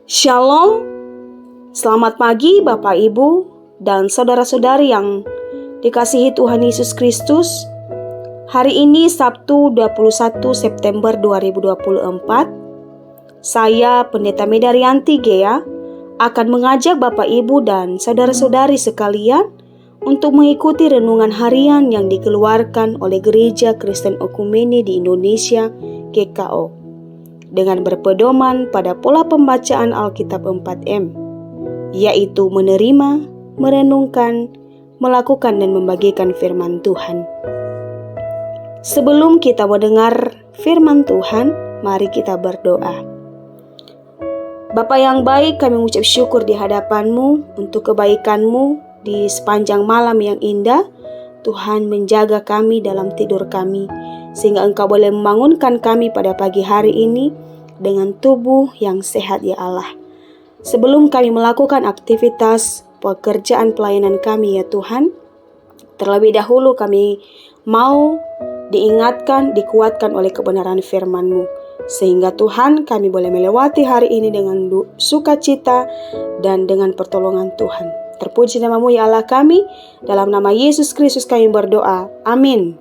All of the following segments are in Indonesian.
Shalom, selamat pagi Bapak Ibu dan saudara-saudari yang dikasihi Tuhan Yesus Kristus. Hari ini Sabtu 21 September 2024, saya Pendeta Medarianti Gea akan mengajak Bapak Ibu dan saudara-saudari sekalian untuk mengikuti renungan harian yang dikeluarkan oleh Gereja Kristen Okumene di Indonesia, GKO, dengan berpedoman pada pola pembacaan Alkitab 4M, yaitu menerima, merenungkan, melakukan dan membagikan firman Tuhan. Sebelum kita mendengar firman Tuhan, mari kita berdoa. Bapa yang baik, kami mengucap syukur di hadapan-Mu untuk kebaikan-Mu di sepanjang malam yang indah. Tuhan menjaga kami dalam tidur kami, sehingga Engkau boleh membangunkan kami pada pagi hari ini dengan tubuh yang sehat ya Allah. Sebelum kami melakukan aktivitas pekerjaan pelayanan kami ya Tuhan, terlebih dahulu kami mau diingatkan, dikuatkan oleh kebenaran firman-Mu, sehingga Tuhan kami boleh melewati hari ini dengan sukacita dan dengan pertolongan Tuhan. Terpuji nama-Mu ya Allah kami, dalam nama Yesus Kristus kami berdoa, amin.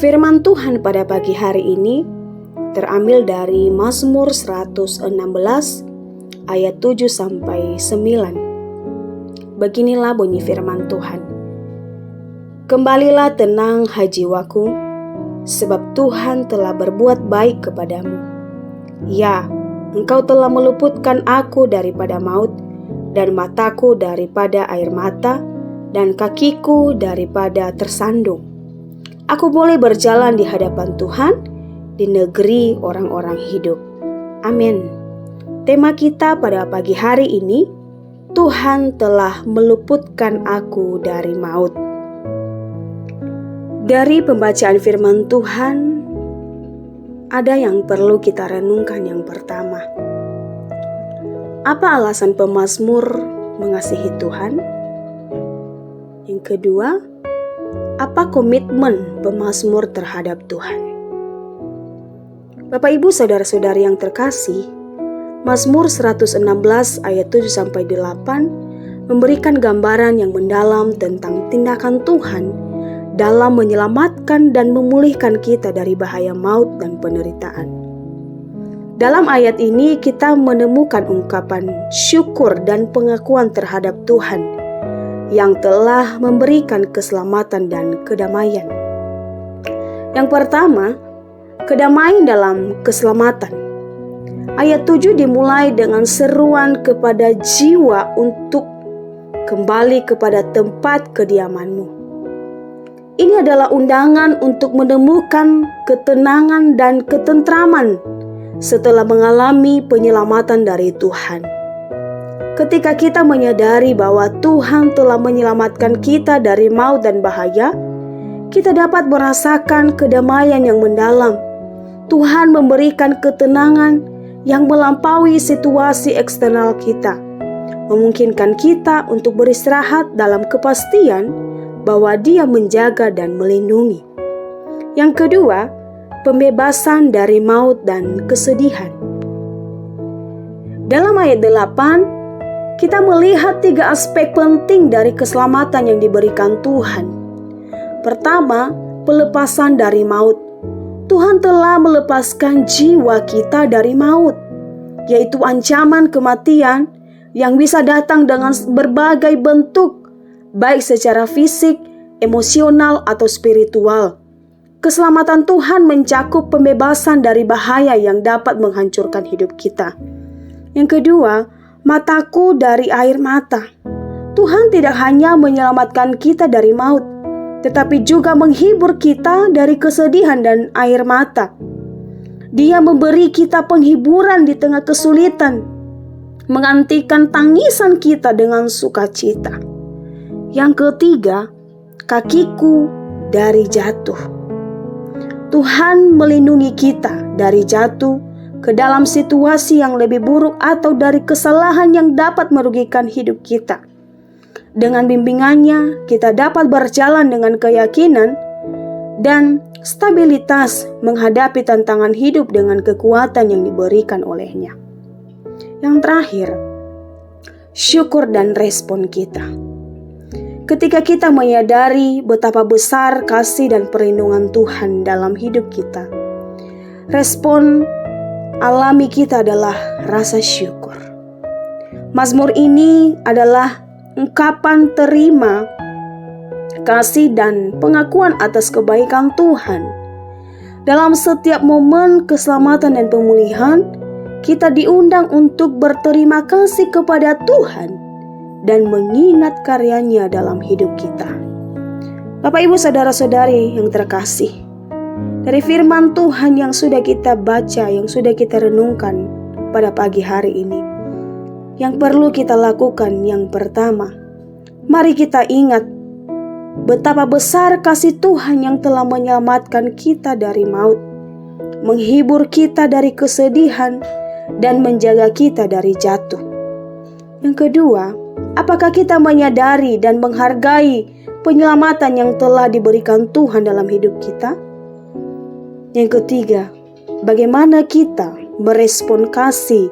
Firman Tuhan pada pagi hari ini terambil dari Mazmur 116 ayat 7-9. Beginilah bunyi firman Tuhan. Kembalilah tenang hai jiwaku, sebab Tuhan telah berbuat baik kepadamu. Ya, Engkau telah meluputkan aku daripada maut, dan mataku daripada air mata, dan kakiku daripada tersandung. Aku boleh berjalan di hadapan Tuhan, di negeri orang-orang hidup. Amin. Tema kita pada pagi hari ini, Tuhan telah meluputkan aku dari maut. Dari pembacaan firman Tuhan, ada yang perlu kita renungkan. Yang pertama, apa alasan pemazmur mengasihi Tuhan? Yang kedua, apa komitmen pemazmur terhadap Tuhan? Bapak Ibu saudara-saudari yang terkasih, Mazmur 116 ayat 7-8 memberikan gambaran yang mendalam tentang tindakan Tuhan dalam menyelamatkan dan memulihkan kita dari bahaya maut dan penderitaan. Dalam ayat ini kita menemukan ungkapan syukur dan pengakuan terhadap Tuhan yang telah memberikan keselamatan dan kedamaian. Yang pertama, kedamaian dalam keselamatan. Ayat 7 dimulai dengan seruan kepada jiwa untuk kembali kepada tempat kediaman-Mu. Ini adalah undangan untuk menemukan ketenangan dan ketentraman setelah mengalami penyelamatan dari Tuhan. Ketika kita menyadari bahwa Tuhan telah menyelamatkan kita dari maut dan bahaya, kita dapat merasakan kedamaian yang mendalam. Tuhan memberikan ketenangan yang melampaui situasi eksternal kita, memungkinkan kita untuk beristirahat dalam kepastian bahwa Dia menjaga dan melindungi. Yang kedua, pembebasan dari maut dan kesedihan. Dalam ayat 8, kita melihat 3 aspek penting dari keselamatan yang diberikan Tuhan. Pertama, pelepasan dari maut. Tuhan telah melepaskan jiwa kita dari maut, yaitu ancaman kematian yang bisa datang dengan berbagai bentuk, baik secara fisik, emosional, atau spiritual. Keselamatan Tuhan mencakup pembebasan dari bahaya yang dapat menghancurkan hidup kita. Yang kedua, mataku dari air mata. Tuhan tidak hanya menyelamatkan kita dari maut, tetapi juga menghibur kita dari kesedihan dan air mata. Dia memberi kita penghiburan di tengah kesulitan, menggantikan tangisan kita dengan sukacita. Yang ketiga, kakiku dari jatuh. Tuhan melindungi kita dari jatuh ke dalam situasi yang lebih buruk atau dari kesalahan yang dapat merugikan hidup kita. Dengan bimbingannya, kita dapat berjalan dengan keyakinan dan stabilitas menghadapi tantangan hidup dengan kekuatan yang diberikan olehnya. Yang terakhir, syukur dan respon kita. Ketika kita menyadari betapa besar kasih dan perlindungan Tuhan dalam hidup kita, respon alami kita adalah rasa syukur. Mazmur ini adalah ungkapan terima kasih dan pengakuan atas kebaikan Tuhan. Dalam setiap momen keselamatan dan pemulihan, kita diundang untuk berterima kasih kepada Tuhan dan mengingat karyanya dalam hidup kita. Bapak, Ibu, saudara-saudari yang terkasih, dari firman Tuhan yang sudah kita baca, yang sudah kita renungkan pada pagi hari ini, yang perlu kita lakukan yang pertama, mari kita ingat betapa besar kasih Tuhan yang telah menyelamatkan kita dari maut, menghibur kita dari kesedihan, dan menjaga kita dari jatuh. Yang kedua, apakah kita menyadari dan menghargai penyelamatan yang telah diberikan Tuhan dalam hidup kita? Yang ketiga, bagaimana kita merespon kasih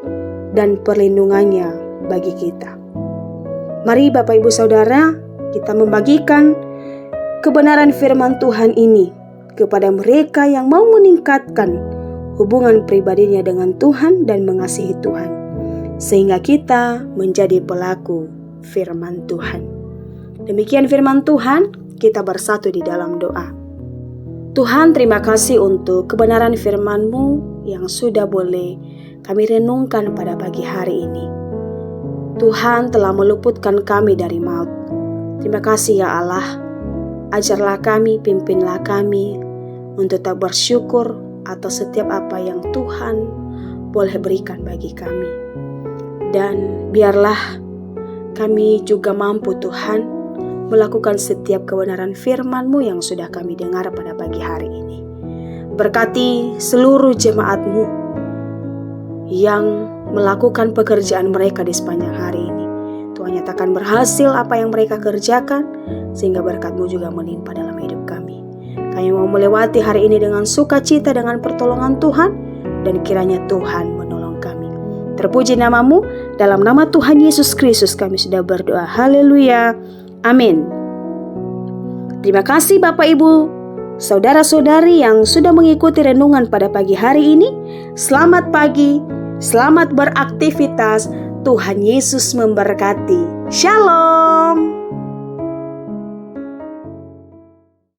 dan perlindungannya bagi kita? Mari Bapak Ibu Saudara, kita membagikan kebenaran firman Tuhan ini kepada mereka yang mau meningkatkan hubungan pribadinya dengan Tuhan dan mengasihi Tuhan, sehingga kita menjadi pelaku firman Tuhan. Demikian firman Tuhan, kita bersatu di dalam doa. Tuhan, terima kasih untuk kebenaran firman-Mu yang sudah boleh kami renungkan pada pagi hari ini. Tuhan telah meluputkan kami dari maut. Terima kasih ya Allah. Ajarlah kami, pimpinlah kami untuk tak bersyukur atas setiap apa yang Tuhan boleh berikan bagi kami. Dan biarlah kami juga mampu Tuhan melakukan setiap kebenaran firman-Mu yang sudah kami dengar pada pagi hari ini. Berkati seluruh jemaat-Mu yang melakukan pekerjaan mereka di sepanjang hari ini. Tuhan nyatakan berhasil apa yang mereka kerjakan, sehingga berkat-Mu juga melimpah dalam hidup kami. Kami mau melewati hari ini dengan sukacita dengan pertolongan Tuhan, dan kiranya Tuhan menolong kami. Terpuji nama-Mu, dalam nama Tuhan Yesus Kristus kami sudah berdoa. Haleluya. Amin. Terima kasih Bapak Ibu, saudara-saudari yang sudah mengikuti renungan pada pagi hari ini. Selamat pagi, selamat beraktivitas. Tuhan Yesus memberkati. Shalom.